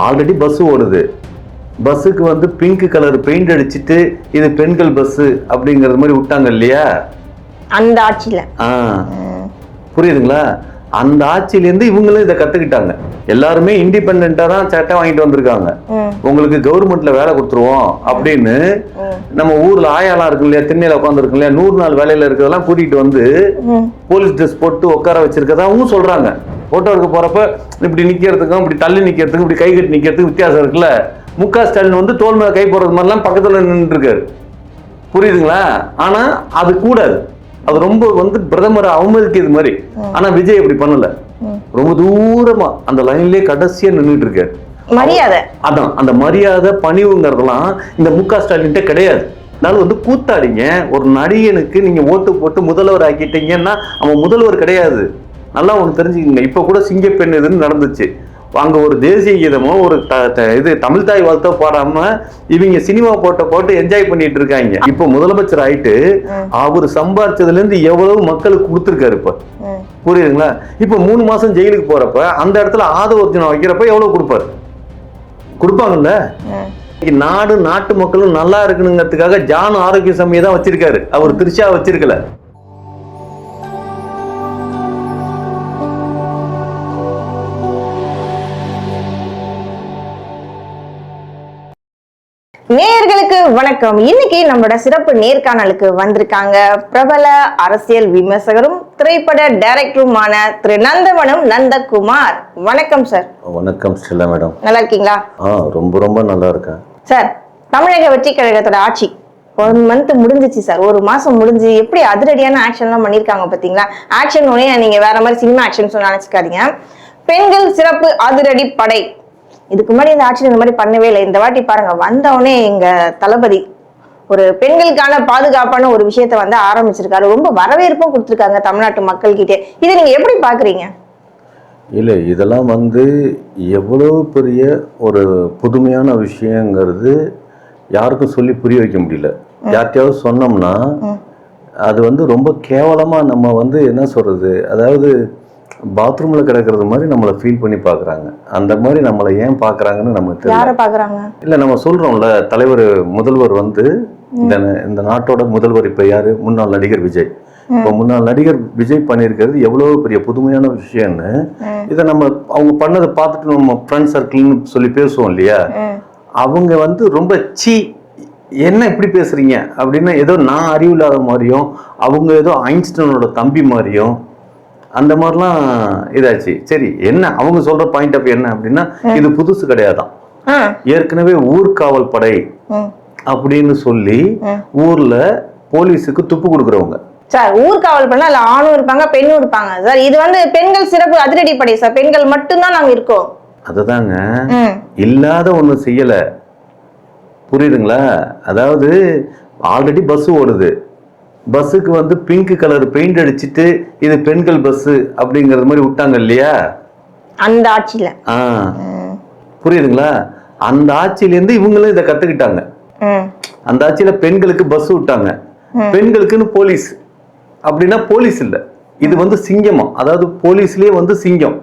Already bus ஓடுது. பஸ்ஸுக்கு வந்து பிங்க் கலர் பெயிண்ட் அடிச்சுட்டு இது பெண்கள் பஸ் அப்படிங்கறது மாதிரி விட்டாங்க இல்லையா அந்த ஆட்சியில? புரியுதுங்களா? அந்த ஆட்சியிலேருந்து இவங்களும் இதை கத்துக்கிட்டாங்க. எல்லாருமே இண்டிபெண்டா தான் சட்டம் வாங்கிட்டு வந்திருக்காங்க. உங்களுக்கு கவர்மெண்ட்ல வேலை கொடுத்துருவோம் அப்படின்னு நம்ம ஊர்ல ஆயாலாம் இருக்கு இல்லையா, திண்ணையில உட்காந்து இருக்கு இல்லையா, 100 நாள் வேலையில இருக்கிறதெல்லாம் கூட்டிட்டு வந்து போலீஸ் ட்ரெஸ் போட்டு உட்கார வச்சிருக்கதாவும் சொல்றாங்க. போட்டோ எடுக்க போறப்ப இப்படி நிக்கிறதுக்கும் இப்படி தள்ளி நிக்கிறதுக்கும் இப்படி கை கட்டி நிக்கிறதுக்கு வித்தியாசம் இருக்குல்ல. மு.க. ஸ்டாலின் வந்து தோல் மேல கை போடுறது மாதிரிலாம் பக்கத்துல நின்று இருக்காரு. புரியுதுங்களா? ஆனா அது கூடாது. அது ரொம்ப வந்து பிரதமரை அவமதிக்கிறது மாதிரி. ஆனா விஜய் அப்படி பண்ணல. ரொம்ப தூரமா அந்த லைன்லயே கடைசியா நின்றுட்டு இருக்காரு. மரியாதை, அதான் அந்த மரியாதை பணிவுங்கிறதெல்லாம் இந்த மு.க. ஸ்டாலின் கிடையாது. அதனால வந்து கூத்தாடிங்க. ஒரு நடிகனுக்கு நீங்க ஓட்டு போட்டு முதல்வர் ஆக்கிட்டீங்கன்னா அவன் முதல்வர் கிடையாது. நல்லா ஒண்ணு தெரிஞ்சுக்கங்க. இப்ப கூட சிங்கப்பெண் இதுன்னு நடந்துச்சு. அங்க ஒரு தேசிய கீதமோ ஒரு இது தமிழ் தாய் வாழ்த்தோ பாடாம இவங்க சினிமா போட்டு என்ஜாய் பண்ணிட்டு இருக்காங்க. இப்ப முதலமைச்சர் ஆயிட்டு அவரு சம்பாரிச்சதுல இருந்து எவ்வளவு மக்களுக்கு கொடுத்துருக்காரு. இப்ப புரியுதுங்களா? இப்ப 3 மாசம் ஜெயிலுக்கு போறப்ப அந்த இடத்துல ஆதவர்ஜுனம் வைக்கிறப்ப எவ்வளவு கொடுப்பாரு? கொடுப்பாங்கல்ல. நாடு நாட்டு மக்களும் நல்லா இருக்கணுங்கிறதுக்காக ஜான் ஆரோக்கிய சமயம் தான் வச்சிருக்காரு. அவர் திருச்சா வச்சிருக்கல. நேயர்களுக்கு வணக்கம். இன்னைக்கு நம்மளோட சிறப்பு நேர்காணலுக்கு வந்திருக்காங்க பிரபல அரசியல் விமர்சகரும் திரைப்பட டைரக்டருமான திரு நந்தவனம் நந்தகுமார். வணக்கம் சார். வணக்கம் ஸ்டெல்லா மேடம். நல்லா இருக்கீங்களா? ரொம்ப ரொம்ப நல்லா இருக்கேன் சார். தமிழக வெற்றி கழகத்தோட ஆட்சி 1 மந்த் முடிஞ்சிச்சு சார். 1 மாசம் முடிஞ்சு எப்படி அதிரடியான ஆக்ஷன்லாம் பண்ணிருக்காங்க பாத்தீங்களா? ஆக்ஷன் உடனே நீங்க வேற மாதிரி சினிமா ஆக்ஷன் நினைச்சுக்காதீங்க. பெண்கள் சிறப்பு அதிரடி படை. இதுக்கு முன்னாடி இந்த ஆட்சியில் இந்த மாதிரி பண்ணவே இல்லை. இந்த வாட்டி பாருங்க, வந்தவொடனே எங்க தளபதி ஒரு பெண்களுக்கான பாதுகாப்பான ஒரு விஷயத்த வந்து ஆரம்பிச்சிருக்காரு. ரொம்ப வரவேற்பும் கொடுத்துருக்காங்க தமிழ்நாட்டு மக்கள் கிட்டே. இதை நீங்க எப்படி பாக்குறீங்க? இல்லை, இதெல்லாம் வந்து எவ்வளவு பெரிய ஒரு புதுமையான விஷயங்கிறது யாருக்கும் சொல்லி புரிய வைக்க முடியல. யார்கிட்டயாவது சொன்னோம்னா அது வந்து ரொம்ப கேவலமா நம்ம வந்து என்ன சொல்றது, அதாவது பாத்ரூம்ல கிடக்கிறது மாதிரி நம்மளை ஃபீல் பண்ணி பாக்குறாங்க. அந்த மாதிரி நம்மளை ஏன் பாக்குறாங்கன்னு நமக்கு தெரியல. இல்ல, நம்ம சொல்றோம்ல, தலைவர் முதல்வர் வந்து இந்த நாட்டோட முதல்வர் இப்ப யாரு? முன்னாள் நடிகர் விஜய். இப்ப முன்னாள் நடிகர் விஜய் பண்ணியிருக்கிறது எவ்வளவு பெரிய புதுமையான விஷயம்னு இதை நம்ம அவங்க பண்ணதை பார்த்துட்டு நம்ம ஃப்ரெண்ட் சர்க்கிள்னு சொல்லி பேசுவோம் இல்லையா, அவங்க வந்து ரொம்ப என்ன இப்படி பேசுறீங்க அப்படின்னு ஏதோ நான் அறிவு இல்லாத மாதிரியும் அவங்க ஏதோ ஐன்ஸ்டைனோட தம்பி மாதிரியும் அந்த மாதிரிலாம் இதாச்சு. சரி, என்ன அவங்க சொல்ற பாயிண்ட் ஆஃப் என்ன அப்படின்னா, இது புதுசு கிடையாதான். ஏற்கனவே ஊர்காவல் படை அப்படின்னு சொல்லி ஊர்ல போலீஸுக்கு துப்பு கொடுக்குறவங்க சார். ஊர்காவல் பண்ணா இல்ல ஆணும் இருப்பாங்க பெண்ணும் இருப்பாங்க சார். இது வந்து பெண்கள் சிறப்பு அதிரடி படை சார். பெண்கள் மட்டும்தான் நாங்க இருக்கோம். அதுதாங்க, இல்லாத ஒண்ணு செய்யல. புரியுதுங்களா? அதாவது ஆல்ரெடி பஸ் ஓடுது. பஸ்ஸுக்கு வந்து பிங்க் கலர் பெயிண்ட் அடிச்சுட்டு இது பெண்கள் பஸ் அப்படிங்கறது மாதிரி விட்டாங்க இல்லையா அந்த ஆட்சியில? புரியுதுங்களா? அந்த ஆட்சியில இருந்து இவங்களும் இதை கத்துக்கிட்டாங்க. அந்த ஆட்சியில பெண்களுக்கு பஸ் விட்டாங்க. பெண்களுக்குன்னு போலீஸ் அப்படின்னா போலீஸ் இல்ல, இது வந்து சிங்கமா. அதாவது போலீஸ்லயே வந்து சிங்கம்,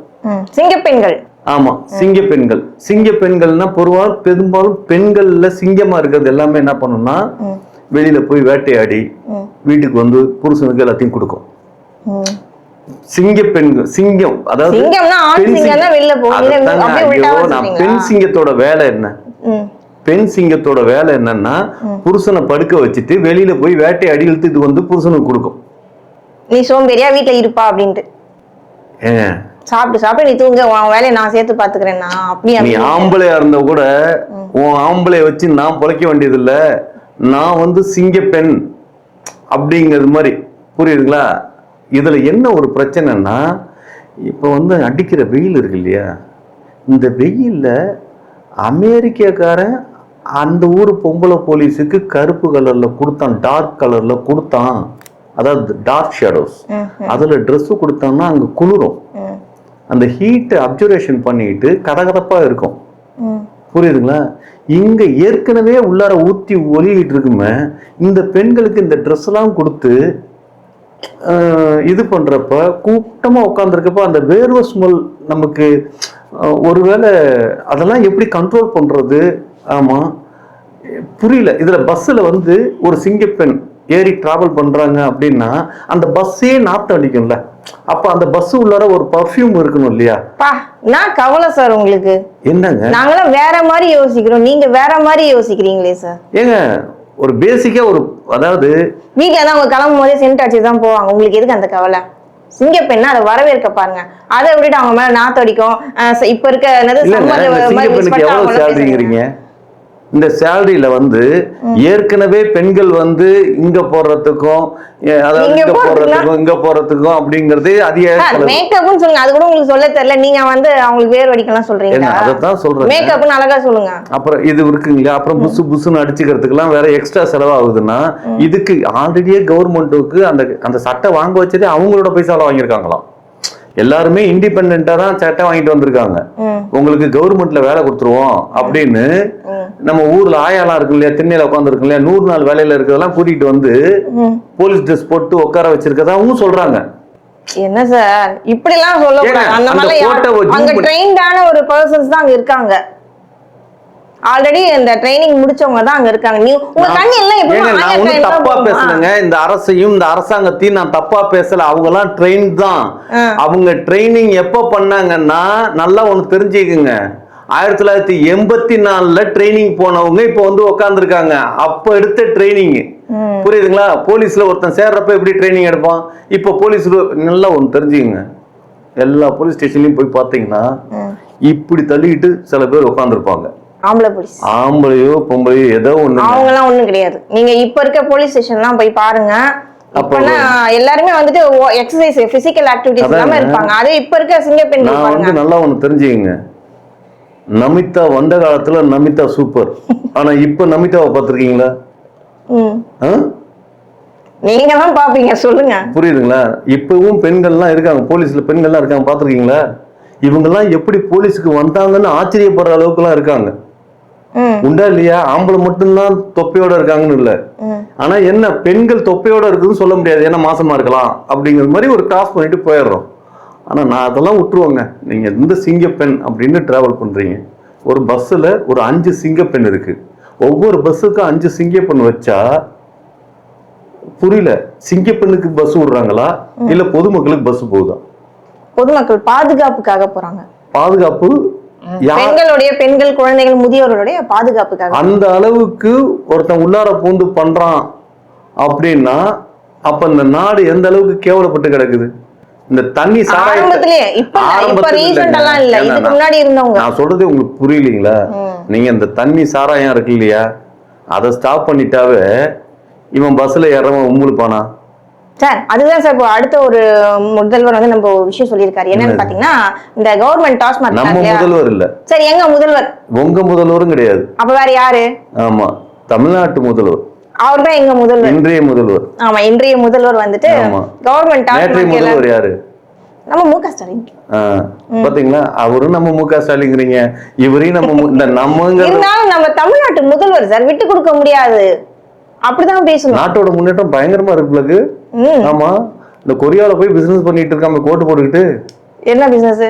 சிங்க பெண்கள். ஆமா, சிங்க பெண்கள். சிங்க பெண்கள்னா பெரும்பாலும் பெண்கள்ல சிங்கமா இருக்கிறது எல்லாமே என்ன பண்ணும்னா வெளியில போய் வேட்டையாடி வீட்டுக்கு வந்து புருஷனுக்கு எல்லாத்தையும் கொடுக்கும். சிங்க பெண்கள், சிங்கம். அதாவது பெண் சிங்கத்தோட வேலை என்ன? பெண் சிங்கத்தோட வேலை என்னன்னா புருஷனை படுக்க வச்சுட்டு வெளியில போய் வேட்டையாடி இழுத்துட்டு வந்து புருஷனுக்கு கொடுக்கும். நீ சோம்பேறியா வீட்டுல இருப்பா அப்படின்ட்டு சாப்பிட்டு நீ தூங்க, உன் வேலையை நான் சேர்த்து பாத்துக்கிறேன். நீ ஆம்பளையா இருந்த கூட உன் ஆம்பளைய வச்சு நான் பொழைக்க வேண்டியது இல்ல, நான் வந்து சிங்க பெண் அப்படிங்கிறது மாதிரி. புரியுதுங்களா? இதுல என்ன ஒரு பிரச்சனைன்னா, இப்ப வந்து அடிக்கிற வெயில் இருக்கு இல்லையா, இந்த வெயில்ல அமெரிக்காக்காரன் அந்த ஊர் பொம்பளை போலீஸுக்கு கருப்பு கலர்ல கொடுத்தான், டார்க் கலர்ல கொடுத்தான். அதாவது டார்க் ஷேடோஸ் அதுல ட்ரெஸ் கொடுத்தான்னா அங்க குளிரும். அந்த ஹீட் அப்சர்வேஷன் பண்ணிட்டு கதகதப்பா இருக்கும். புரியுதுங்களா? இங்க ஏற்கனவே உள்ளார ஊத்தி ஒலிக்கிட்டு இருக்குமே, இந்த பெண்களுக்கு இந்த ட்ரெஸ் எல்லாம் கொடுத்து இது பண்றப்ப கூட்டமா உட்காந்துருக்கப்ப அந்த வேர்வை ஸ்மெல் நமக்கு ஒருவேளை அதெல்லாம் எப்படி கண்ட்ரோல் பண்றது? ஆமா, புரியல. இதுல பஸ்ல வந்து ஒரு சிங்கப்பெண் ஏறி டிராவல் பண்றாங்க அப்படின்னா அந்த பஸ்ஸே நாத்தம் அடிக்கும்ல, அப்ப அந்த பஸ் உள்ளார ஒரு பர்ஃப்யூம் இருக்கணும் இல்லையா? பா நான் கவலை சார் உங்களுக்கு. என்னங்க நாங்களாம் வேற மாதிரி யோசிக்கிறோம், நீங்க வேற மாதிரி யோசிக்கிறீங்களே சார். ஏங்க ஒரு பேசிக்கா ஒரு, அதாவது வீட்டுல தான் அவங்க கிளம்பும் போதே சென்ட் அடிச்சு தான் போவாங்க. உங்களுக்கு எதுக்கு அந்த கவலை? சிங்கப்பெண்ணா அதை வரவேற்க பாருங்க. அதை விட்டுட்டு அவங்க மேல நாத்தம் அடிக்கும். இப்ப இருக்க என்னது சிங்கப்பெண்ணுக்கு எவ்வளவு சேலரிங்கிறீங்க? இந்த சேலரியில வந்து ஏற்கனவே பெண்கள் வந்து இங்க போறதுக்கும், அதாவது இங்க போறதுக்கும் அப்படிங்கறது அதிக மேக்கப்னு சொல்லுங்க. அது கூட உங்களுக்கு சொல்ல தெரியல, நீங்க வந்து அவங்களுக்கு வேர் வடிக்கலாம் சொல்றீங்க. அதான் சொல்றேன், மேக்கப்னு அழகா சொல்லுங்க. அப்புறம் இது இருக்குங்களா, அப்புறம் புசு புசுன்னு அடிச்சுக்கிறதுக்கு எல்லாம் வேற எக்ஸ்ட்ரா செலவாகுதுன்னா, இதுக்கு ஆல்ரெடியே கவர்மெண்ட்டுக்கு அந்த சட்டை வாங்க வச்சதே அவங்களோட பைசால வாங்கியிருக்காங்களாம். எல்லாருமே இண்டிபெண்டா தான் சட்டை வாங்கிட்டு வந்திருக்காங்க. உங்களுக்கு கவர்மெண்ட்ல வேலை கொடுத்துருவோம் அப்படின்னு நம்ம ஊர்ல ஆயாலாம் இருக்கு இல்லையா, திண்ணையில உட்காந்து இருக்கு இல்லையா, 100 நாள் வேலையில இருக்கிறதெல்லாம் கூட்டிட்டு வந்து போலீஸ் ட்ரெஸ் போட்டு உட்கார வச்சிருக்கதா அவங்க சொல்றாங்க. என்ன சார் இப்படி எல்லாம் சொல்லக்கூடாது. அந்த மாதிரி அங்க ட்ரெயின்டான ஒரு பர்சன்ஸ் தான் அங்க இருக்காங்க. ஆல்ரெடி இந்த ட்ரைனிங் முடிச்சவங்க தான் அங்க இருக்காங்க. நீ உங்க கண்ணி எல்லாம் எப்படி? நான் ஒண்ணும் தப்பா பேசலங்க. இந்த அரசையும் இந்த அரசாங்கத்தையும் நான் தப்பா பேசல. அவங்க எல்லாம் ட்ரெயின் தான். அவங்க ட்ரைனிங் எப்ப பண்ணாங்கன்னா, நல்லா ஒண்ணு தெரிஞ்சுக்குங்க, 1984ல ட்ரைனிங் போனவங்க இப்ப வந்து உட்கார்ந்து இருக்காங்க. அப்ப எடுத்த ட்ரைனிங் புரியுதுங்களா? போலீஸ்ல ஒருத்தன் சேர்றப்ப எப்படி ட்ரைனிங் எடுப்பான்? இப்ப போலீஸ் நல்லா ஒண்ணு தெரிஞ்சுக்குங்க, எல்லா போலீஸ் ஸ்டேஷன்லயும் போய் பாத்தீங்கன்னா இப்படி தள்ளிட்டு சில பேர் உட்கார்ந்துருப்பாங்க. ஆம்பளை போலீஸ், ஆம்பளையோ பொம்பளையோ ஏதோ ஒண்ணு, அவங்க எல்லாம் ஒண்ணும் கிடையாது. நீங்க இப்ப இருக்க போலீஸ் ஸ்டேஷன்லாம் போய் பாருங்க. இப்பனா எல்லாருமே வந்துட்டு எக்ஸசைஸ் பிசிக்கல் ஆக்டிவிட்டிஸ் எல்லாமே இருப்பாங்க. அது இப்ப இருக்க சிங்கப்பெண் நான் வந்து நல்லா ஒண்ணு தெரிஞ்சுக்கங்க, நமிதா வந்த காலத்துல நமிதா சூப்பர். ஆனா இப்ப நமிதாவை பாத்திருக்கீங்களா? நீங்க தான் பாப்பீங்க, சொல்லுங்க. புரியுதுங்களா? இப்பவும் பெண்கள்லாம் இருக்காங்க, போலீஸ்ல பெண்கள்லாம் இருக்காங்க, பாத்திருக்கீங்களா? இவங்கெல்லாம் எப்படி போலீஸுக்கு வந்தாங்கன்னு ஆச்சரியப்படுற அளவுக்கு எல்லாம் இருக்காங்க. உண்டா இல்லையா? ஆம்பளை மட்டும்தான் தொப்பையோட இருக்காங்கன்னு இல்ல. ஆனா என்ன, பெண்கள் தொப்பையோட இருக்குதுன்னு சொல்ல முடியாது, ஏன்னா மாசமா இருக்கலாம் அப்படிங்கிற மாதிரி ஒரு டாஸ் பண்ணிட்டு போயிடுறோம். ஆனா நான் அதெல்லாம் விட்டுருவோங்க. நீங்க இந்த சிங்கப்பெண் அப்படின்னு டிராவல் பண்றீங்க, ஒரு பஸ்ல ஒரு 5 சிங்கப்பெண் இருக்கு, ஒவ்வொரு பஸ்ஸுக்கும் 5 சிங்கப்பெண் வச்சா, புரியல, சிங்கப்பெண்ணுக்கு பஸ் விடுறாங்களா இல்ல பொதுமக்களுக்கு பஸ் போகுதா? பொதுமக்கள் பாதுகாப்புக்காக போறாங்க. பாதுகாப்பு, பெண்கள் குழந்தைகள் முதியோர்களுடைய பாதுகாப்புக்காக. அந்த அளவுக்கு ஒருத்தன் உள்ளார பூந்து பண்றான் அப்படின்னா அப்ப இந்த நாடு எந்த அளவுக்கு கேவலப்பட்டு கிடக்குது. இந்த தண்ணி நான் சொல்றது உங்களுக்கு புரியலீங்களா? நீங்க இந்த தண்ணி சாராயம் இருக்கு இல்லையா, அதை ஸ்டாப் பண்ணிட்டாவே இவன் பஸ்ல ஏறவன் உம்முழுப்பானா சார்? அதுதான் சார் இப்போ அடுத்த ஒரு முதல்வர் வந்து நம்ம ஒரு விஷயம் சொல்லியிருக்காரு. என்னன்னு பாத்தீங்கன்னா, இந்த கவர்மெண்ட் டாஸ்மாக், நம்ம முதல்வர் இல்ல சரி, எங்க முதல்வர், உங்க முதல்வரும் கிடையாது. அப்ப வேற யாரு? ஆமா, தமிழ்நாட்டு முதல்வர். அவர்தான் எங்க முதல்வர், இன்றைய முதல்வர். ஆமா, இன்றைய முதல்வர் வந்துட்டு கவர்மெண்ட் டாஸ்மாக் முதல்வர் யாரு? நம்ம மு.க. ஸ்டாலின். பாத்தீங்களா, அவரும் நம்ம மு.க. ஸ்டாலின்ங்கிறீங்க, இவரையும் நம்ம இருந்தாலும் நம்ம தமிழ்நாட்டு முதல்வர் சார், விட்டு கொடுக்க முடியாது, அப்படிதான் பேசணும். நாட்டோட முன்னேற்றம் பயங்கரமா இருக்கு. ஆமா, இந்த கொரியால போய் பிசினஸ் பண்ணிட்டு இருக்காங்க கோட்டு போட்டுக்கிட்டு. என்ன பிசினஸ்?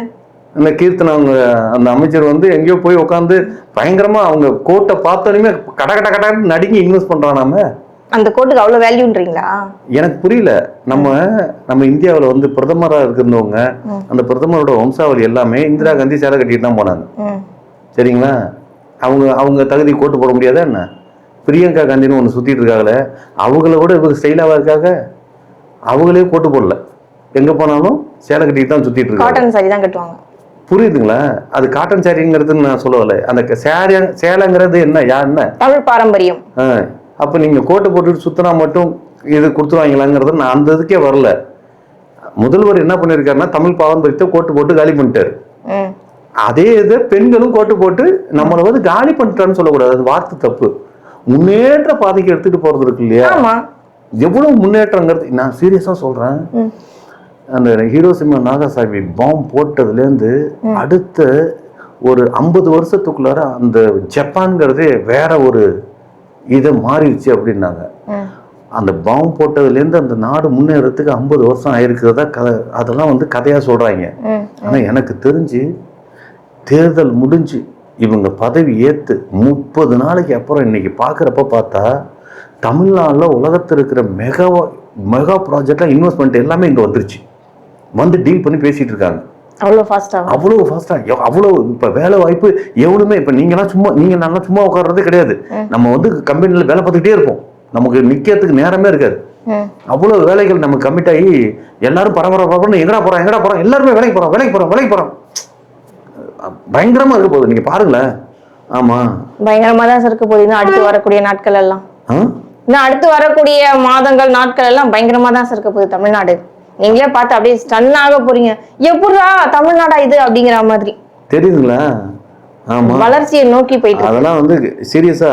இந்த கீர்த்தனா அவங்க அந்த அமைச்சர் வந்து எங்கேயோ போய் உட்காந்து பயங்கரமா அவங்க கோட்டை பார்த்தோன்னே கட கட கட நடுங்கி இன்வெஸ்ட் பண்றானாம. அந்த கோட்டுக்கு அவ்வளவு வேல்யூன்றீங்களா? எனக்கு புரியல. நம்ம இந்தியாவில வந்து பிரதமரா இருக்கிறவங்க, அந்த பிரதமரோட வம்சாவளி எல்லாமே இந்திரா காந்தி சேலை கட்டிட்டு தான் போனாங்க. சரிங்களா? அவங்க தகுதி கோட்டு போட முடியாதா என்ன? பிரியங்கா காந்தின்னு ஒன்று சுத்திட்டு இருக்காங்களே, அவங்கள விட இவங்க ஸ்டைலாவா இருக்காங்க. அவங்களே கோட்டு போடல, எங்க போனாலும் சேலை கட்டிட்டு தான் சுத்திட்டு இருக்காங்க. காட்டன் சாரி தான் கட்டுவாங்க. புரியுதுங்களா? அது காட்டன் சாரிங்கிறது நான் சொல்லல. அந்த சேலைங்கிறது என்ன, என்ன தமிழ் பாரம்பரியம். அப்ப நீங்க கோட்டை போட்டுட்டு சுத்தினா மட்டும் இது கொடுத்துருவாங்களாங்கிறது நான் அந்த இதுக்கே வரல. முதல்வர் என்ன பண்ணிருக்காருன்னா, தமிழ் பாரம்பரியத்தை கோட்டு போட்டு காலி பண்ணிட்டாரு. அதே இது பெண்களும் கோட்டு போட்டு நம்மளை வந்து காலி பண்ணிட்டான்னு சொல்லக்கூடாது, அது வார்த்தை தப்பு. முன்னேற்ற பாதைக்கு எடுத்துட்டு போறது இருக்கு இல்லையா, எவ்வளவு முன்னேற்றங்கிறது நான் சீரியஸா சொல்றேன். அந்த ஹிரோஷிமா நாகசாகி பாம்பு போட்டதுல இருந்து அடுத்த ஒரு 50 வருஷத்துக்குள்ளார அந்த ஜப்பான்ங்கிறதே வேற ஒரு இதை மாறிடுச்சு அப்படின்னாங்க. அந்த பாம்பு போட்டதுல இருந்து அந்த நாடு முன்னேறதுக்கு 50 வருஷம் ஆயிருக்கிறதா கதை, அதெல்லாம் வந்து கதையா சொல்றாங்க. ஆனா எனக்கு தெரிஞ்சு தேர்தல் முடிஞ்சு இவங்க பதவி ஏற்று 30 நாளைக்கு அப்புறம் இன்னைக்கு பார்க்குறப்ப பார்த்தா தமிழ்நாட்டில் உலகத்தில் இருக்கிற மெகா ப்ராஜெக்டாக இன்வெஸ்ட்மெண்ட் எல்லாமே இங்கே வந்துருச்சு. வந்து டீல் பண்ணி பேசிகிட்டு இருக்காங்க. அவ்வளோ ஃபாஸ்ட்டாக அவ்வளோ இப்போ வேலை வாய்ப்பு எவ்வளவுமே. இப்போ நீங்கள் நல்லா சும்மா உட்கார்றதே கிடையாது. நம்ம வந்து கம்பெனியில் வேலை பார்த்துக்கிட்டே இருப்போம். நமக்கு நிற்கிறதுக்கு நேரமே இருக்காது. அவ்வளோ வேலைகள் நமக்கு கமிட் ஆகி எல்லாரும் பரபரன்னு எங்கடா போகிறோம் எல்லாருமே வேலைக்கு போகிறோம். பயங்கரமா இருக்க போகுது. நீங்க பாருங்களேன். ஆமா, பயங்கரமா தான் இருக்க போகுது. அடுத்து வரக்கூடிய நாட்கள் எல்லாம், அடுத்து வரக்கூடிய மாதங்கள் நாட்கள் எல்லாம் பயங்கரமா தான் இருக்க போகுது தமிழ்நாடு. நீங்களே பார்த்து அப்படியே ஸ்டன் ஆக போறீங்க. எப்படா தமிழ்நாடா இது அப்படிங்கிற மாதிரி தெரியுதுங்களா? ஆமா, வளர்ச்சியை நோக்கி போயிட்டு. அதெல்லாம் வந்து சீரியஸா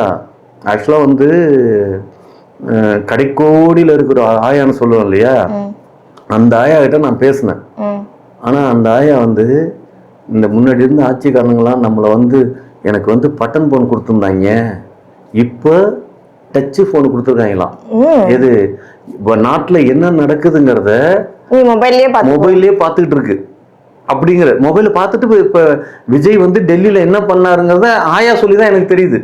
ஆக்சுவலா வந்து கடைக்கோடியில இருக்கிற ஆயான்னு சொல்லுவோம் இல்லையா, அந்த ஆயா கிட்ட நான் பேசினேன். ஆனா அந்த ஆயா வந்து இந்த முன்னாடி இருந்த ஆட்சிக்காரங்களாம் நம்மளை வந்து எனக்கு வந்து பட்டன் போன் கொடுத்துருந்தாங்க, இப்போ டச்சு போன் கொடுத்துருக்காங்களாம். எது இப்போ நாட்டில் என்ன நடக்குதுங்கிறத மொபைல்லே பார்த்துக்கிட்டு இருக்கு. அப்படிங்கிற மொபைல பார்த்துட்டு இப்போ விஜய் வந்து டெல்லியில என்ன பண்ணாருங்கிறத ஆயா சொல்லி தான் எனக்கு தெரியுது.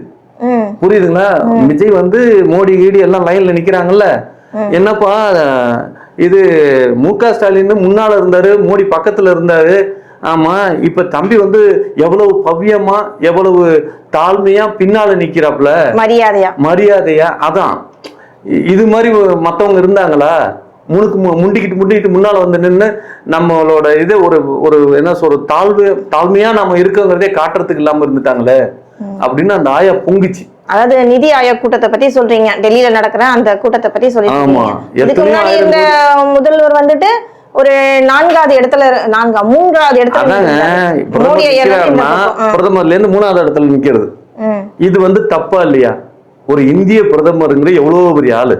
புரியுதுங்களா? விஜய் வந்து மோடி கீடி எல்லாம் லைன்ல நிக்கிறாங்கல்ல, என்னப்பா இது மு.க. ஸ்டாலின் முன்னால இருந்தாரு, மோடி பக்கத்துல இருந்தாரு. ஆமா, இப்ப தம்பி வந்து எவ்வளவு பவ்யமா எவ்வளவு தாழ்மையா பின்னால நிக்கிறாப்ல, மரியாதையா. அதான் இது மாதிரி மத்தவங்க இருந்தாங்களா? முண்டிக்கிட்டு முன்னால வந்து நின்று நம்மளோட இது ஒரு என்ன சொல்ற தாழ்மையா நம்ம இருக்கோங்கிறதே காட்டுறதுக்கு இல்லாம இருந்துட்டாங்களே அப்படின்னு அந்த ஆயா பொங்கிச்சு. அதாவது நிதி ஆயோக் கூட்டத்தை பத்தி சொல்றீங்க, டெல்லியில நடக்கிற அந்த கூட்டத்தை பத்தி சொல்றீங்க. இதுக்கு முன்னாடி இந்த முதல்வர் வந்துட்டு ஒரு 4வது இடத்துல 3வது இடத்துல பிரதமர்ல இருந்து 3வது இடத்துல நிக்கிறது. இது வந்து தப்பா இல்லையா? ஒரு இந்திய பிரதமருங்கிற எவ்வளவு பெரிய ஆளு,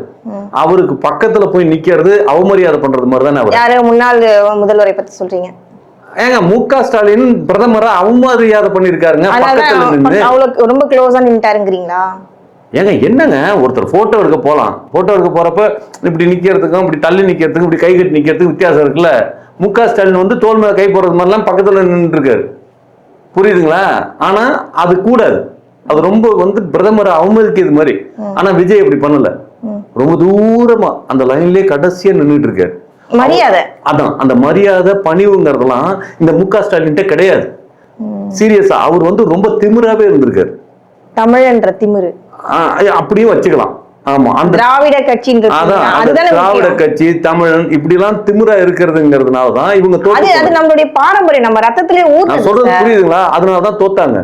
அவருக்கு பக்கத்துல போய் நிக்கிறது அவமரியாதை பண்றது மாதிரி தானே. யாரு முன்னாள் முதல்வரை பத்தி சொல்றீங்க? ஏங்க மு.க. ஸ்டாலின் பிரதமரா அவமரியாதை பண்ணிருக்காருங்க. பக்கத்துல நின்று ரொம்ப க்ளோஸா நின்னுட்டாருங்கறீங்களா? ஏங்க என்னங்க, ஒருத்தர் போட்டோ எடுக்க போலாம், போட்டோ எடுக்க போறப்ப இப்படி நிக்கிறதுக்கும் இப்படி தள்ளி நிக்கிறதுக்கும் இப்படி கை கட்டி நிக்கிறதுக்கு வித்தியாசம் இருக்குல்ல. மு.க. ஸ்டாலின் வந்து தோல் மேல கை போடுறது மாதிரிலாம் பக்கத்துல நின்று இருக்காரு. புரியுதுங்களா? ஆனா அது கூடாது. அது ரொம்ப வந்து பிரதமரை அவமதிக்கிறது மாதிரி. ஆனா விஜய் அப்படி பண்ணல. ரொம்ப தூரமா அந்த லைன்லயே கடைசியா நின்றுட்டு இருக்காரு. மரியாதை, அதான் அந்த மரியாதை பணிவுங்கிறதெல்லாம் இந்த மு.க. ஸ்டாலின் கிடையாது. சீரியஸா அவர் வந்து ரொம்ப திமிராவே இருந்திருக்காரு. தமிழ்ன்ற திமிரு அப்படியும் வச்சுக்கலாம். ஆமா, அந்த திராவிட கட்சி, திராவிட கட்சி தமிழன் இப்படி எல்லாம் திமிரா இருக்கிறதுங்கிறதுனாலதான் இவங்க அது நம்மளுடைய பாரம்பரியம், நம்ம ரத்தத்திலே ஊத்து. சொல்றது புரியுதுங்களா? அதனாலதான் தோத்தாங்க.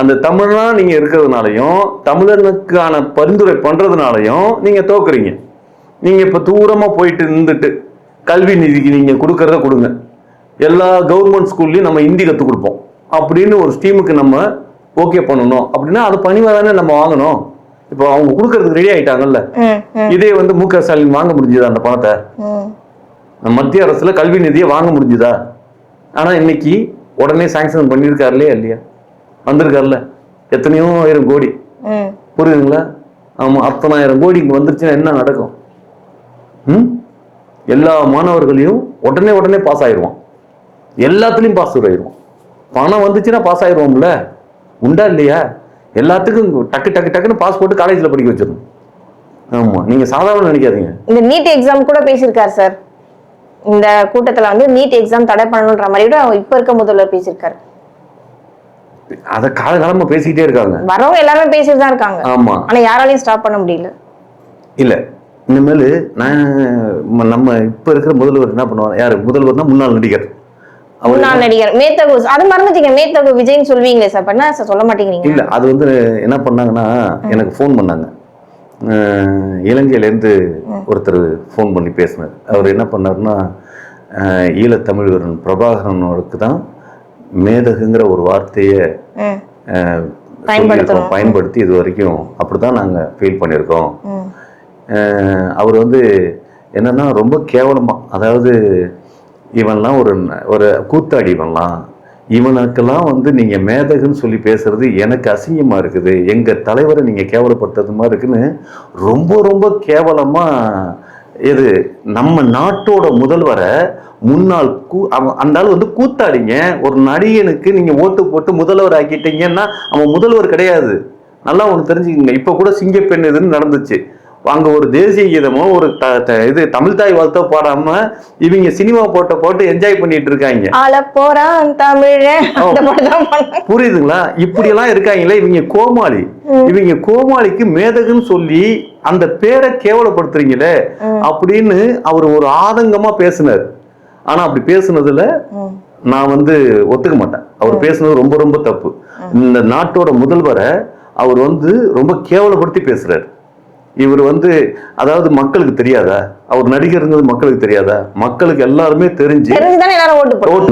அந்த தமிழனா நீங்க இருக்கிறதுனாலையும் தமிழனுக்கான பரிந்துரை பண்றதுனாலையும் நீங்க தோக்குறீங்க. நீங்க இப்ப தூரமா போயிட்டு இருந்துட்டு கல்வி நிதிக்கு நீங்க கொடுக்கறத கொடுங்க, எல்லா கவர்மெண்ட் ஸ்கூல்லயும் நம்ம ஹிந்தி கற்றுக் கொடுப்போம் அப்படின்னு ஒரு ஸ்கீமுக்கு நம்ம ஓகே பண்ணணும் அப்படின்னா அது பணிவா தானே நம்ம வாங்கணும். இப்போ அவங்க கொடுக்கறதுக்கு ரெடி ஆயிட்டாங்கல்ல. இதே வந்து மு.க. ஸ்டாலின் வாங்க முடிஞ்சுதா? அந்த பணத்தை மத்திய அரசுல கல்வி நிதியை வாங்க முடிஞ்சுதா? ஆனா இன்னைக்கு உடனே சாங்ஷன் பண்ணிருக்காருலையா இல்லையா? வந்திருக்காருல்ல, எத்தனையோ 1000 கோடி. புரியுதுங்களா? ஆமா, 10,000 கோடி இங்க வந்துருச்சுன்னா என்ன நடக்கும்? எல்லா மாணவர்களையும் உடனே பாஸ் ஆயிடுவான், எல்லாத்துலயும் பாஸ் ஆயிடுவான். பணம் வந்துச்சுன்னா பாஸ் ஆயிடுவோம்ல, உண்டா இல்லையா? எல்லாத்துக்கும் டக்குன்னு பாஸ் போட்டு காலேஜ்ல படிக்க வச்சிடணும். ஆமா, நீங்க சாதாரண நினைக்காதீங்க. இந்த நீட் எக்ஸாம் கூட பேசியிருக்காரு சார். இந்த கூட்டத்துல வந்து நீட் எக்ஸாம் தடை பண்ணணும்ன்ற மாதிரி கூட இப்ப இருக்க முதல்வர் பேசியிருக்காரு. அத காலகாலமா பேசிக்கிட்டே இருக்காங்க, வரவங்க எல்லாமே பேசிட்டு தான் இருக்காங்க. ஆமா, ஆனா யாராலையும் ஸ்டாப் பண்ண முடியல. இல்ல இனிமேல் நம்ம இப்ப இருக்கிற முதல்வர் என்ன பண்ணுவாங்க? யாரு முதல்வர்னா முன்னாள் நடிகர், மேத்தகு. அது மறந்துட்டீங்க, மேத்தகு விஜய்னு சொல்வீங்களே சார், பண்ண சொல்ல மாட்டேங்கிறீங்க. இல்ல அது வந்து என்ன பண்ணாங்கன்னா, எனக்கு ஃபோன் பண்ணாங்க, இலங்கையில இருந்து ஒருத்தர் ஃபோன் பண்ணி பேசினார். அவர் என்ன பண்ணாருன்னா, ஈழத்தமிழ் பிரபாகரனுக்கு தான் மேதகுங்கிற ஒரு வார்த்தையை பயன்படுத்தி இது வரைக்கும் அப்படிதான் நாங்க ஃபீல் பண்ணியிருக்கோம். அவர் வந்து என்னன்னா ரொம்ப கேவலமா, அதாவது இவன்லாம் ஒரு கூத்தாடி, இவனுக்கெல்லாம் வந்து நீங்க மேதகுன்னு சொல்லி பேசுறது எனக்கு அசிங்கமா இருக்குது, எங்க தலைவரை நீங்க கேவலப்படுத்துறது மாதிரி இருக்குன்னு ரொம்ப கேவலமா இது நம்ம நாட்டோட முதல்வரை முன்னாள் அந்த ஆள் வந்து கூத்தாடிங்க. ஒரு நடிகனுக்கு நீங்க ஓட்டு போட்டு முதல்வர் ஆக்கிட்டீங்கன்னா அவன் முதல்வர் கிடையாது. நல்லா ஒன்று தெரிஞ்சுக்கங்க. இப்போ கூட சிங்கப்பெண் இதுன்னு நடந்துச்சு. அங்க ஒரு தேசிய கீதமோ ஒரு இது தமிழ் தாய் வாழ்த்தோ பாடாம இவங்க சினிமா போட்டு என்ஜாய் பண்ணிட்டு இருக்காங்க. புரியுதுங்களா? இப்படி எல்லாம் இருக்காங்களே இவங்க கோமாளி. இவங்க கோமாளிக்கு மேதகுன்னு சொல்லி அந்த பேரை கேவலப்படுத்துறீங்களே அப்படின்னு அவர் ஒரு ஆதங்கமா பேசினார். ஆனா அப்படி பேசுனதுல நான் வந்து ஒத்துக்க மாட்டேன். அவர் பேசுனது ரொம்ப ரொம்ப தப்பு. இந்த நாட்டோட முதல்வரை அவர் வந்து ரொம்ப கேவலப்படுத்தி பேசுறாரு. இவர் வந்து அதாவது மக்களுக்கு தெரியாதா? அவர் நடிகருங்கிறது மக்களுக்கு தெரியாதா? மக்களுக்கு எல்லாருமே தெரிஞ்சு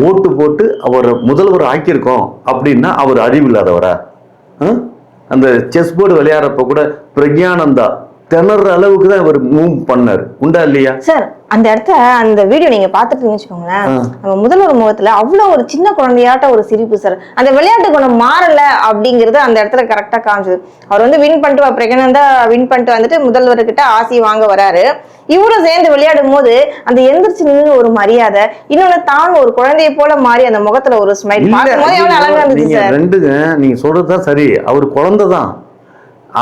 ஓட்டு போட்டு அவர் முதல்வர் ஆக்கியிருக்கோம் அப்படின்னா அவர் அறிவு இல்லாதவரா? அந்த செஸ் போர்டு விளையாடுறப்ப கூட பிரக்யானந்தா திணற அளவுக்கு தான் இவர் மூவ் பண்ணாரு. உண்டா இல்லையா சார்? அந்த இடத்த அந்த வீடியோ நீங்க பாத்துட்டு வச்சுக்கோங்களேன், நம்ம முதல்வர் முகத்துல அவ்வளவு ஒரு சின்ன குழந்தையாட்ட ஒரு சிரிப்பு சார். அந்த விளையாட்டு குணம் மாறல அப்படிங்கறது அந்த இடத்துல கரெக்டா காமிச்சது. அவர் வந்து வின் பண்ணிட்டு பிரகனந்தா வின் பண்ணிட்டு வந்துட்டு முதல்வர்கிட்ட ஆசி வாங்க வராரு. இவரும் சேர்ந்து விளையாடும் போது அந்த எந்திரிச்சு நின்று ஒரு மரியாதை, இன்னொன்னு தான் ஒரு குழந்தைய போல மாறி அந்த முகத்துல ஒரு ஸ்மைல் பார்க்கும்போது எவ்வளவு அழகா இருந்துச்சு சார். ரெண்டுங்க நீங்க சொல்றதுதான் சரி. அவர் குழந்தைதான்.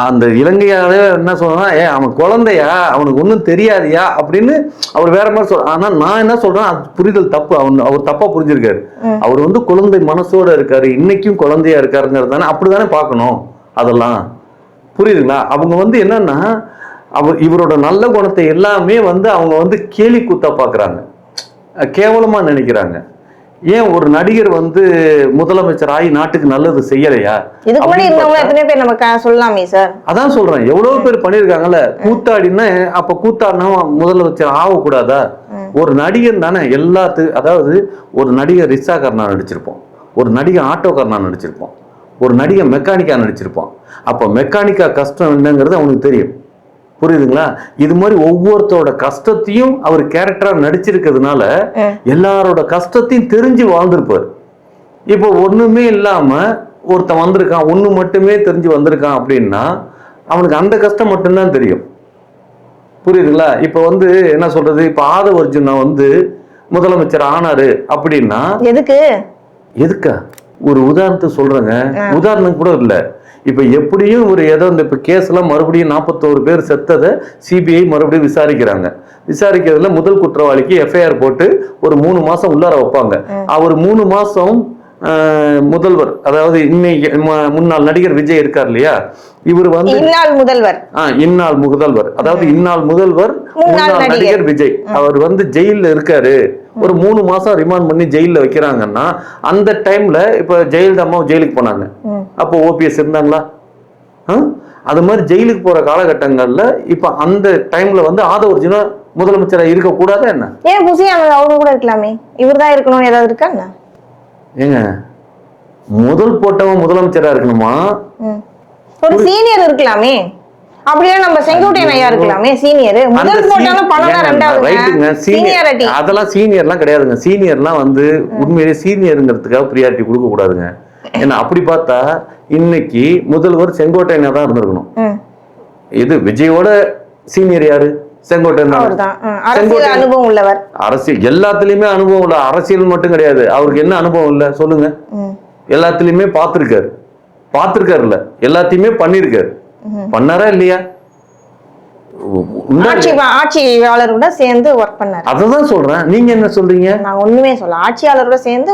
அந்த இலங்கையாவே என்ன சொல்றா, அவன் குழந்தையா, அவனுக்கு ஒன்றும் தெரியாதியா அப்படின்னு அவர் வேற மாதிரி சொல்ற. ஆனா நான் என்ன சொல்றேன், அது புரிதல் தப்பு. அவர் தப்பா புரிஞ்சிருக்காரு. அவர் வந்து குழந்தை மனசோட இருக்காரு, இன்னைக்கும் குழந்தையா இருக்காருங்கிறது தானே, அப்படிதானே பார்க்கணும். அதெல்லாம் புரியுதுங்களா? அவங்க வந்து என்னன்னா இவரோட நல்ல குணத்தை எல்லாமே வந்து அவங்க வந்து கேலி கூத்தா பாக்குறாங்க, கேவலமா நினைக்கிறாங்க. ஏன் ஒரு நடிகர் வந்து முதலமைச்சர் ஆகி நாட்டுக்கு நல்லது செய்யலையா? இதுக்கு முன்னாடி இருந்தவங்க எத்தனை பேர் நமக்கு சொல்லலாமே சார். அதான் சொல்றேன், எவ்வளவு பேர் பண்ணிருக்காங்கல்ல. கூத்தாடினா அப்ப கூத்தாடினா முதலமைச்சர் ஆகக்கூடாதா? ஒரு நடிகர் தானே அதாவது ஒரு நடிகர் ரிக்ஷாக்காரனா நடிச்சிருப்போம், ஒரு நடிகர் ஆட்டோக்காரனா நடிச்சிருப்போம், ஒரு நடிகர் மெக்கானிக்கா நடிச்சிருப்போம். அப்ப மெக்கானிக்கா கஷ்டம் என்னங்கிறது அவனுக்கு தெரியும். புரியுதுங்களா? இது மாதிரி ஒவ்வொருத்தரோட கஷ்டத்தையும் அவர் கேரக்டரா நடிச்சிருக்கிறதுனால எல்லாரோட கஷ்டத்தையும் தெரிஞ்சு வாழ்ந்திருப்பார். இப்போ ஒண்ணுமே இல்லாம ஒருத்தன் வந்திருக்கான், ஒண்ணு மட்டுமே தெரிஞ்சு வந்திருக்கான் அப்படின்னா அவனுக்கு அந்த கஷ்டம் மட்டும்தான் தெரியும். புரியுதுங்களா? இப்ப வந்து என்ன சொல்றது, இப்ப ஆதவ அர்ஜுனா வந்து முதலமைச்சர் ஆனாரு அப்படின்னா எதுக்கா ஒரு உதாரணத்தை சொல்றேங்க. உதாரணம் கூட இல்ல. இப்ப எப்படியும் ஒரு ஏதோ இந்த இப்ப கேஸ்ல மறுபடியும் 41 பேர் செத்ததை சிபிஐ மறுபடியும் விசாரிக்கிறதுல முதல் குற்றவாளிக்கு எஃப்ஐஆர் போட்டு ஒரு 3 மாசம் உள்ளார வைப்பாங்க. அவர் 3 மாசம் முதல்வர், அதாவது இன்னைக்கு முன்னாள் நடிகர் விஜய் இருக்கார் இல்லையா, இவர் வந்து இந்நாள் முதல்வர், அதாவது இந்நாள் முதல்வர் முன்னாள் நடிகர் விஜய், அவர் வந்து ஜெயில இருக்காரு. ஒரு 3 மாசம் ரிமாண்ட் பண்ணி ஜெயில வைக்கிறாங்கன்னா அந்த டைம்ல இப்ப ஜெயலலிதா அம்மா ஜெயிலுக்கு போனாங்க, அப்போ ஓபிஎஸ் இருந்தாங்களா? அது மாதிரி ஜெயிலுக்கு போற காலகட்டங்கள்ல இப்ப அந்த டைம்ல வந்து ஆதவ அர்ஜுனா முதலமைச்சரா இருக்க கூடாதா என்ன? ஏன் அவங்க கூட இருக்கலாமே, இவர் தான் இருக்கணும்னு ஏதாவது இருக்கா என்ன? ஏங்க முதல் போட்டவன் முதலமைச்சரா இருக்கணுமா? ஒரு சீனியர் இருக்கலாமே. அப்படியே நம்ம செங்கோட்டையன் ஐயா இருக்கலாமே சீனியர். முதல் போட்டாலும் பணம் ரெண்டாவது. ரைட்டுங்க, சீனியாரிட்டி அதெல்லாம் சீனியர்லாம் கிடையாதுங்க. சீனியர்லாம் வந்து உண்மையிலேயே சீனியருங்கிறதுக்காக பிரியாரிட்டி கொடுக்க கூடாதுங்க. ஏன்னா அப்படி பார்த்தா இன்னைக்கு முதல்வர் செங்கோட்டையனா தான் இருந்திருக்கணும். இது விஜயோட சீனியர் யாரு? செங்கோட்டையன். அனுபவம் உள்ளவர், அரசியல் எல்லாத்துலயுமே அனுபவம் உள்ள. அரசியல் மட்டும் கிடையாது, அவருக்கு என்ன அனுபவம் இல்ல சொல்லுங்க? எல்லாத்துலயுமே பார்த்திருக்காருல்ல, எல்லாத்தையுமே பண்ணிருக்காரு. பண்ணாரா இல்லையா? ஆட்சியாளரோட சேர்ந்து ஒர்க் பண்ணாரு. அததான் சொல்றேன். நீங்க என்ன சொல்றீங்க? நான் ஒண்ணுமே சொல்ல, ஆட்சியாளரோட சேர்ந்து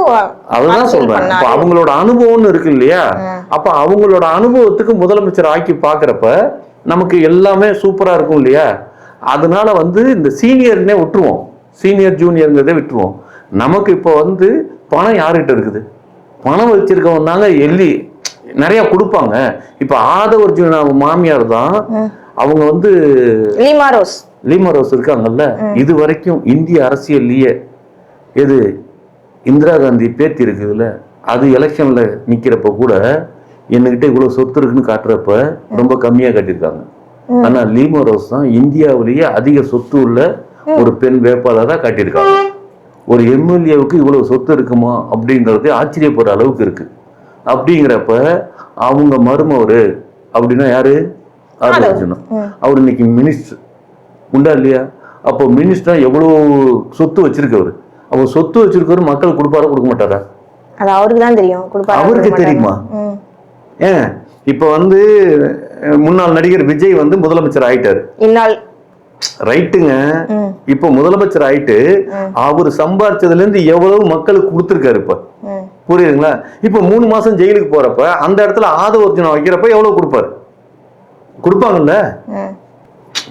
அததான் சொல்றேன். அவங்களோட அனுபவம்னு இருக்கு இல்லையா? அப்ப அவங்களோட அனுபவத்துக்கு முதலமைச்சர் ஆக்கி பாக்குறப்ப நமக்கு எல்லாமே சூப்பரா இருக்கும் இல்லையா? அதனால வந்து இந்த சீனியர்னே விட்டுருவோம், சீனியர் ஜூனியர்ங்கிறதே விட்டுருவோம். நமக்கு இப்போ வந்து பணம் யாருகிட்ட இருக்குது? பணம் வச்சிருக்கவங்க தாங்க நிறைய கொடுப்பாங்க. இப்ப ஆதவ அர்ஜுனா மாமியார் தான், அவங்க வந்து லீமாரோஸ் இருக்காங்கல்ல, இது வரைக்கும் இந்திய அரசியல்லையே எது இந்திரா காந்தி பேத்தி இருக்குதுல்ல, அது எலெக்ஷன்ல நிக்கிறப்ப கூட என்கிட்ட இவ்வளவு சொத்து இருக்குன்னு காட்டுறப்ப ரொம்ப கம்மியா காட்டியிருக்காங்க. ஆனா லீமாரோஸ் தான் இந்தியாவிலேயே அதிக சொத்து உள்ள ஒரு பெண் வேட்பாளராக காட்டியிருக்காங்க. ஒரு எம்எல்ஏவுக்கு இவ்வளவு சொத்து இருக்குமா அப்படிங்கிறது ஆச்சரியப்படுற அளவுக்கு இருக்கு. அப்படிங்கிறப்ப அவங்க மருமவரு அப்படின்னா யாரு? ஆதவ அர்ஜுனா. அவர் இன்னைக்கு மினிஸ்டர். உண்டா இல்லையா? அப்போ மினிஸ்டர் எவ்வளவு சொத்து வச்சிருக்கவர், அப்போ சொத்து வச்சிருக்கவர் மக்கள் கொடுப்பாரா கொடுக்க மாட்டாரா? அது அவருக்கு தான் தெரியும். கொடுப்பாரா அவருக்கு தெரியுமா? ஏன் இப்ப வந்து முன்னாள் நடிகர் விஜய் வந்து முதலமைச்சர் ஆயிட்டாரு. இந்நாள் ரைட்டுங்க. இப்ப முதலமைச்சர் ஆயிட்டு அவர் சம்பாரிச்சதுல இருந்து எவ்வளவு மக்களுக்கு கொடுத்திருக்காரு. இப்ப புரியுதுங்களா? இப்ப 3 மாசம் ஜெயிலுக்கு போறப்ப அந்த இடத்துல ஆதவர்ஜுனா வைக்கிறப்ப எவ்வளவு கொடுப்பாரு? கொடுப்பாங்கல்ல?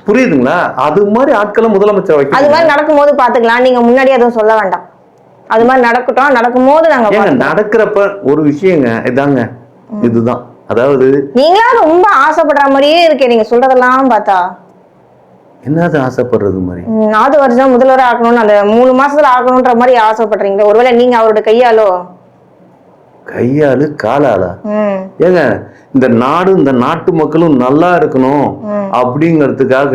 புரியுதுங்களா? அது மாதிரி ஆட்களை முதலமைச்சர் வைக்க. அது மாதிரி நடக்கும்போது பாத்துக்கலாம். நீங்க முன்னாடி எதுவும் சொல்ல வேண்டாம். அது மாதிரி நடக்கட்டும். நடக்கும்போது நாங்க நடக்கிறப்ப ஒரு விஷயங்க இதாங்க, இதுதான். அதாவது நீங்களா ரொம்ப ஆசைப்படுற மாதிரியே இருக்கே நீங்க சொல்றதெல்லாம் பார்த்தா. என்னது ஆசைப்படுறது மாதிரி? 4 வருஷம் முதல்வராக ஆக்கணும்னு அந்த 3 மாசத்துல ஆக்கணும்ன்ற மாதிரி ஆசைப்படுறீங்க. ஒருவேளை நீங்க அவரோட கையாலோ? கையாளு காலாளா? ஏங்க இந்த நாடு இந்த நாட்டு மக்களும் நல்லா இருக்கணும் அப்படிங்கிறதுக்காக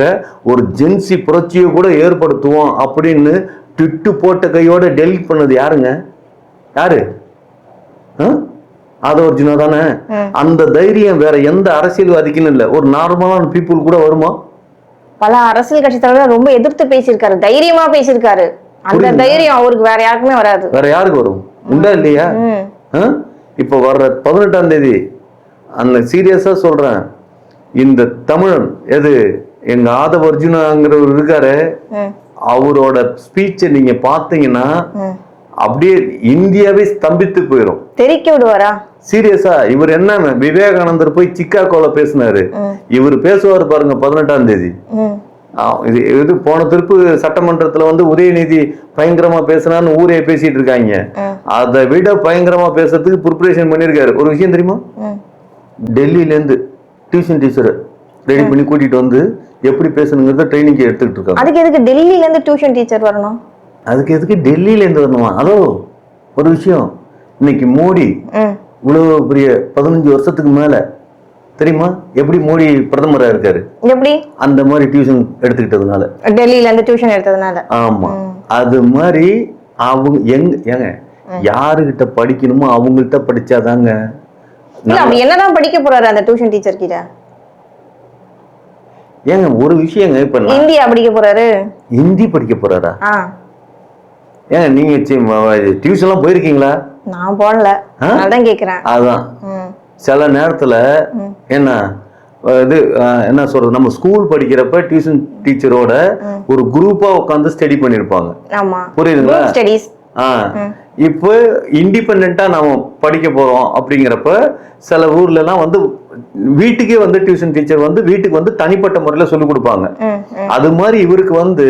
ஒரு ஜென்சி புரட்சியை கூட ஏற்படுத்துவோம் அப்படின்னு ட்விட்டு போட்ட கையோட டெலிட் பண்ணது யாருங்க? யாரு? ஆதவர்ஜுனா தானே. அந்த தைரியம் வேற எந்த அரசியல்வாதிக்குன்னு இல்ல, ஒரு நார்மலான பீப்புள் கூட வருமா? பல அரசியல் கட்சி தலைவர் ரொம்ப எதிர்த்து பேசியிருக்காரு, தைரியமா பேசியிருக்காரு. அந்த தைரியம் அவருக்கு வேற யாருக்குமே வராது. வேற யாருக்கு வரும்? உண்டா இல்லையா? இப்ப வர்ற 18ஆம் தேதி அந்த சீரியஸா சொல்றேன், இந்த தமிழன் எது எங்க ஆதவர்ஜுனாங்கிறவர் இருக்காரு, அவரோட ஸ்பீச்சை நீங்க பாத்தீங்கன்னா அப்படியே இந்தியாவே ஸ்தம்பித்து போயிடும். தெரிக்க விடுவாரா? சீரியஸா. இவர் என்ன விவேகானந்தர் போய் சிக்காகோல பேசினாரு, இவர் பேசுவாரு பாருங்க 18ஆம் தேதி. இது போன திருப்பு சட்டமன்றத்துல வந்து உதயநிதி பயங்கரமா பேசினான்னு ஊரே பேசிட்டு இருக்காங்க. அதை விட பயங்கரமா பேசுறதுக்கு ப்ரிப்பரேஷன் பண்ணிருக்காரு. ஒரு விஷயம் தெரியுமா? டெல்லியில இருந்து டியூஷன் டீச்சர் ரெடி பண்ணி கூட்டிட்டு வந்து எப்படி பேசணுங்கிறத ட்ரைனிங் எடுத்துக்கிட்டு இருக்காங்க. அதுக்கு எதுக்கு டெல்லியில இருந்து டியூஷன் டீச்சர் வரணும்? அதுக்கு எதுக்கு டெல்லியில இருந்து வரணுமா? அதோ ஒரு விஷயம், இன்னைக்கு மோடி இவ்வளவு பெரிய 15 வருஷத்துக்கு மேல தெரியுமா எப்படி மோடி பிரதமரா இருக்காரு? எப்படி? அந்த மாதிரி டியூஷன் எடுத்துக்கிட்டதுனால, டெல்லியில இருந்து டியூஷன் எடுத்ததுனால. ஆமா. அது மாதிரி அவங்க ஏங்க யாருகிட்ட படிக்கணுமோ அவங்ககிட்ட படிச்சாதாங்க. என்னதான் படிக்க போறாரு அந்த டியூஷன் டீச்சர் கிட்ட? ஏங்க ஒரு விஷயங்க, இப்ப ஹிந்தியா படிக்க போறாரு? ஹிந்தி படிக்க போறாரா? ஏங்க நீங்க டியூஷன் எல்லாம் போயிருக்கீங்களா? நான் போடல, அதான் கேக்குறேன். அதான் சில நேரத்துல என்ன இது என்ன சொல்றது, நம்ம ஸ்கூல் படிக்கிறப்ப டியூஷன் டீச்சரோட ஒரு குரூப்பா உட்காந்து ஸ்டடி பண்ணிருப்பாங்க. புரியுதுங்களா? இப்போ இண்டிபெண்டா நாம படிக்க போறோம் அப்படிங்கிறப்ப சில ஊர்ல எல்லாம் வந்து வீட்டுக்கே வந்து டியூஷன் டீச்சர் வந்து வீட்டுக்கு வந்து தனிப்பட்ட முறையில சொல்லிக் கொடுப்பாங்க. அது மாதிரி இவருக்கு வந்து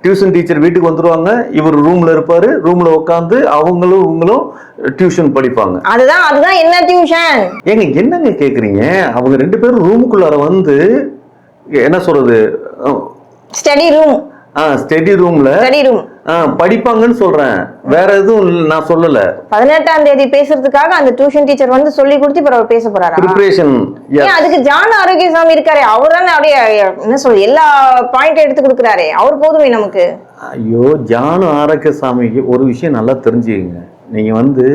டியூஷன் டீச்சர் வீட்டுக்கு வந்துருவாங்க, இவர் ரூம்ல இருப்பாரு, ரூம்ல உட்காந்து அவங்களும் இவங்களும் டியூஷன் படிப்பாங்க. அதுதான் என்ன டியூஷன்? ஏங்க என்னங்க கேக்குறீங்க? அவங்க 2 பேரும் ரூமுக்குள்ளார வந்து என்ன சொல்றது, ஸ்டடி ரூம். ஸ்டடி ரூம்ல படிப்பாங்கன்னு சொல்றேன், வேற எதுவும் நான் சொல்லல. 18ஆம் தேதி பேசுறதுக்காக அந்த டியூஷன் டீச்சர் வந்து சொல்லி கொடுத்து இப்ப அவர் பேச போறாரா? பிரிபரேஷன். அதுக்கு ஜான் ஆரோக்கியசாமி இருக்காரு, அவர் தானே அப்படியே என்ன சொல்ற எல்லா பாயிண்ட் எடுத்து கொடுக்குறாரு, அவர் போதுமே நமக்கு. ஐயோ, ஜான் ஆரோக்கியசாமிக்கு ஒரு விஷயம் நல்லா தெரிஞ்சுக்கங்க. நீங்க வந்து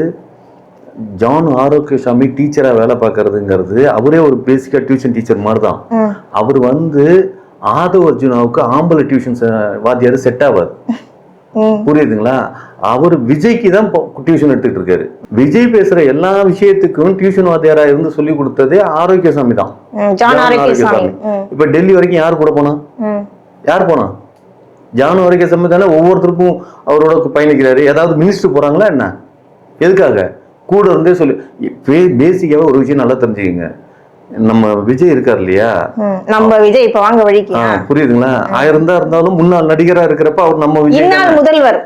ஜான் ஆரோக்கியசாமி டீச்சரா வேலை பார்க்கறதுங்கிறது அவரே ஒரு பேசிக்கா டியூஷன் டீச்சர் மாதிரி தான். அவர் வந்து ஆதவர்ஜுனாவுக்கு ஆம்பளை டியூஷன் வாத்தியாரு செட் ஆவார். புரியுதுங்களா? அவர் விஜய்க்கு தான் டியூஷன் எடுத்துட்டு இருக்காரு. விஜய் பேசுற எல்லா விஷயத்துக்கும் டியூஷன் வாத்தியாரா இருந்து சொல்லி கொடுத்ததே ஆரோக்கியசாமி தான். இப்ப டெல்லி வரைக்கும் யார் கூட போனா? யார் போனா? ஜான் ஆரோக்கியசாமி தானே ஒவ்வொருத்தருக்கும் அவரோட பயணிக்கிறாரு. ஏதாவது மினிஸ்டர் போறாங்களா என்ன? எதுக்காக? கூட இருந்தே சொல்லி. பேசிக்காவே ஒரு விஷயம் நல்லா தெரிஞ்சுக்கங்க, நம்ம விஜய் இருக்கார் இல்லையா, நம்ம விஜய் இப்ப வாங்க வழிக்கு. புரியுதுங்களா? 1000 தான் இருந்தாலும் முன்னாள் நடிகரா இருக்கிறப்ப அவர் நம்ம விஜய் முதல்வர்.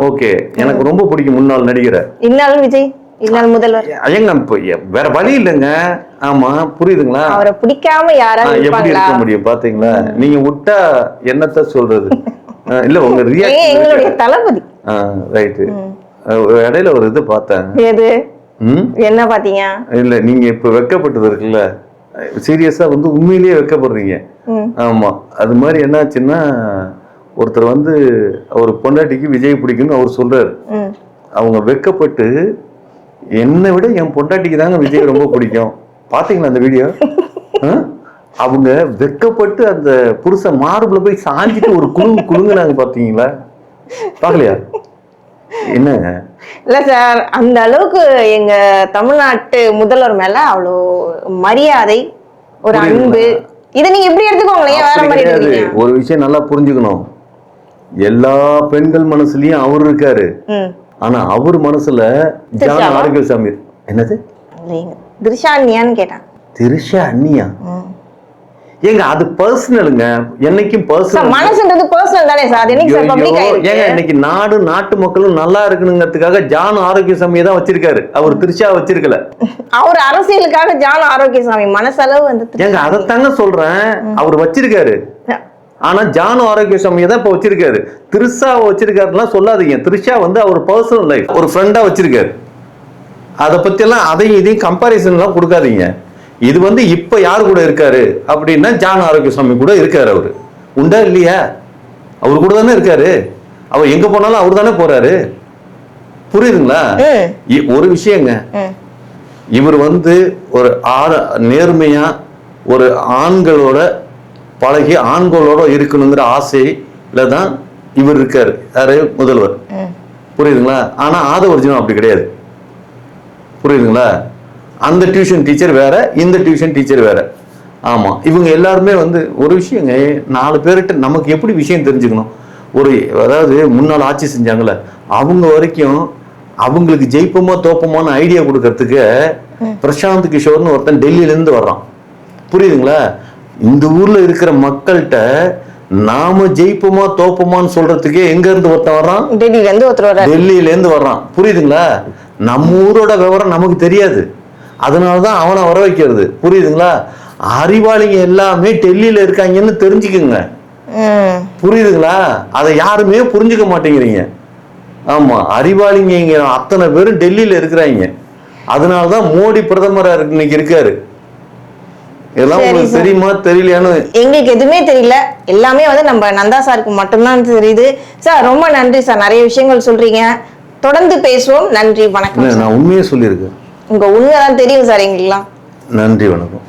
ஓகே, எனக்கு ரொம்ப பிடிக்கும் முன்னாள் நடிகரை. இந்நாள் விஜய், இந்நாள் முதல்வர். ஏங்க வேற வழி இல்லைங்க. ஆமா, புரியுதுங்களா? அவரை பிடிக்காம யாராவது எப்படி இருக்க முடியும்? பாத்தீங்களா? நீங்க விட்டா என்னத்த சொல்றது? இல்ல உங்க ரியாக்ஷன் எங்களுடைய தளபதி. ரைட். இடையில ஒரு இது பார்த்தேன். எது? என்ன பாத்தீங்க? இல்ல நீங்க இப்ப வெக்கப்பட்டது இருக்குல்ல, சீரியஸா வந்து உண்மையிலேயே வெக்கப்படுறீங்க. ஆமா, அது மாதிரி என்னாச்சுன்னா ஒருத்தர் வந்து அவர் பொண்டாட்டிக்கு விஜய் பிடிக்கும்னு அவர் சொல்றாரு. அவங்க வெக்கப்பட்டு என்னை விட என் பொண்டாட்டிக்கு தாங்க விஜய் ரொம்ப பிடிக்கும். பாத்தீங்களா அந்த வீடியோ? அவங்க வெக்கப்பட்டு அந்த புருஷன் மார்புல போய் சாஞ்சிட்டு ஒரு குலுங்குனாங்க பாத்தீங்களா? பாக்கலையா? என்னங்க இல்ல சார், அந்த அளவுக்கு எங்க தமிழ்நாட்டு முதல்வர் மேல அவ்வளோ மரியாதை, ஒரு அன்பு. இதை நீங்க எப்படி எடுத்துக்கோங்களேன், வேற மாதிரி எடுத்துக்கீங்க? ஒரு விஷயம் நல்லா புரிஞ்சுக்கணும். எல்லா பெண்கள் மனசுலயும் அவர் இருக்காரு. ஆனா அவர் மனசுல ஜான் ஆரோக்கியசாமி. என்னது திரிஷா அண்ணியான்னு கேட்டான். திரிஷா அண்ணியா? ஏங்க அது பர்சனலுங்க, என்னைக்கும் பர்சனல். மனசுன்றது பர்சனல் தானே சார், அது என்னைக்கு சார் பப்ளிக் ஆயிருக்கு? ஏங்க இன்னைக்கு நாட்டு மக்களும் நல்லா இருக்கணுங்கிறதுக்காக ஜான் ஆரோக்கியசாமியை தான் வச்சிருக்காரு, அவர் திரிஷா வச்சிருக்கல. அவர் அரசியலுக்காக ஜான் ஆரோக்கியசாமி மனசளவு வந்து ஏங்க அதைத்தாங்க சொல்றேன், அவர் வச்சிருக்காரு. ஆனா ஜான் ஆரோக்கியசாமியை தான் இப்ப வச்சிருக்காரு, திரிஷாவை வச்சிருக்காருலாம் சொல்லாதீங்க. திரிஷா வந்து அவர் பர்சனல் லைஃப், ஒரு ஃப்ரெண்டா வச்சிருக்காரு. அதை பத்தி எல்லாம் அதையும் இதையும் கம்பாரிசன் எல்லாம் கொடுக்காதீங்க. இது வந்து இப்ப யாரு கூட இருக்காரு அப்படின்னா ஜான் ஆரோக்கியசாமி கூட இருக்காரு. அவரு உண்டா இல்லையா? அவரு கூட தானே இருக்காரு. அவர் எங்க போனாலும் அவர் தானே போறாரு. புரியுதுங்களா? ஒரு விஷயங்க, இவர் வந்து ஒரு நேர்மையா ஒரு ஆண்களோட பழகி ஆண்களோட இருக்கணுங்கிற ஆசையில தான் இவர் இருக்காரு. யாரு? முதல்வர். புரியுதுங்களா? ஆனா ஆதவர்ஜுன் அப்படி கிடையாது. புரியுதுங்களா? அந்த டியூஷன் டீச்சர் வேற, இந்த டியூஷன் டீச்சர் வேற. ஆமா, இவங்க எல்லாருமே வந்து ஒரு விஷயங்க, 4 பேர்கிட்ட நமக்கு எப்படி விஷயம் தெரிஞ்சுக்கணும். அதாவது முன்னாள் ஆட்சி செஞ்சாங்கல்ல, அவங்க வரைக்கும் அவங்களுக்கு ஜெயிப்போமா தோப்போமான்னு ஐடியா கொடுக்கறதுக்கு பிரசாந்த் கிஷோர்னு ஒருத்தன் டெல்லியில இருந்து வர்றான். புரியுதுங்களா? இந்த ஊர்ல இருக்கிற மக்கள்கிட்ட நாம ஜெயிப்போமா தோப்போமான்னு சொல்றதுக்கே எங்க இருந்து ஒருத்தன் வர்றான்? டெல்லியில இருந்து வர்றான். புரியுதுங்களா? நம்ம ஊரோட விவரம் நமக்கு தெரியாது, அதனாலதான் அவனை வர வைக்கிறது. புரியுதுங்களா? அறிவாளிங்க எல்லாமே டெல்லியில இருக்காங்கன்னு தெரிஞ்சுக்குங்க. புரியுதுங்களா? அதை யாருமே புரிஞ்சுக்க மாட்டேங்கிறீங்க. ஆமா, அறிவாளிங்க இங்க அத்தனை பேரும் டெல்லியில இருக்கிறாங்க. அதனாலதான் மோடி பிரதமரா இன்னைக்கு இருக்காரு. எல்லாம் உங்களுக்கு தெரியுமா தெரியலையான்னு எங்களுக்கு எதுவுமே தெரியல. எல்லாமே வந்து நம்ம நந்தா சாருக்கு மட்டும்தான் தெரியுது. சார் ரொம்ப நன்றி சார், நிறைய விஷயங்கள் சொல்றீங்க. தொடர்ந்து பேசுவோம். நன்றி, வணக்கம். நான் உண்மையே சொல்லியிருக்கேன். உங்க உண்மைதான் தெரியும் சார் எங்களுக்குலாம். நன்றி, வணக்கம்.